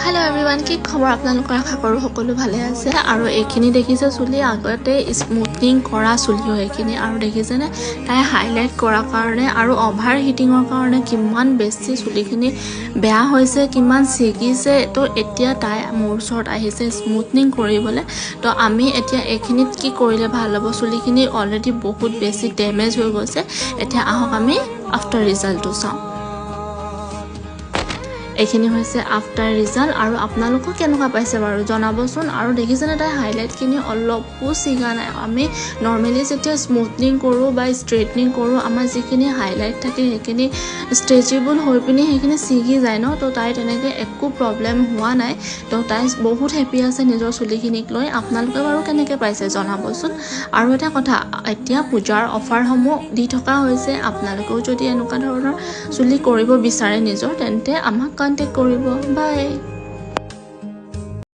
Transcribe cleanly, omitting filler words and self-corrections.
hello everyone की खबर आपनालोকৰ আশা কৰো সকলো ভালে আছে আৰু এইখিনি দেখিছে চুলি আগতে স্মুথনিং কৰা চুলি এইখিনি আৰু দেখিছে নে তাই হাইলাইট কৰা কাৰণে আৰু ওভাৰ হিটিংৰ কাৰণে কিমান বেছি চুলিখিনি বেয়া হৈছে কিমান সিকিছে তো এতিয়া তাই মোৰ ওচৰত আহিছে স্মুথনিং কৰিবলৈ তো আমি এতিয়া এইখিনিত কি কৰিলে ভাল হ'ব চুলিখিনি অলৰেডি বহুত বেছি ড্যামেজ হৈ গৈছে এতিয়া আহক আমি আফটাৰ ৰিজাল্টটো চাওঁ এইখিনি হৈছে আফটাৰ ৰিজাল্ট আৰু আপোনালোকক কেনেকুৱা পাইছে বাৰু জনাবচোন আৰু দেখিছেনে তাই হাইলাইটখিনি অলপো সিগা নাই আমি নৰ্মেলি যেতিয়া স্মুথনিং কৰোঁ বা ষ্ট্ৰেটনিং কৰোঁ আমাৰ যিখিনি হাইলাইট থাকে সেইখিনি ষ্ট্ৰেচেবল হৈ পিনি সেইখিনি সিগি যায় ন তো তাই তেনেকৈ একো প্ৰব্লেম হোৱা নাই তো তাই বহুত হেপি আছে নিজৰ চুলিখিনিক লৈ আপোনালোকে বাৰু কেনেকৈ পাইছে জনাবচোন আৰু এটা কথা এতিয়া পূজাৰ অফাৰসমূহ দি থকা হৈছে আপোনালোকেও যদি এনেকুৱা ধৰণৰ চুলি কৰিব বিচাৰে নিজৰ তেন্তে আমাক কন্টেক্ট কৰিব বাই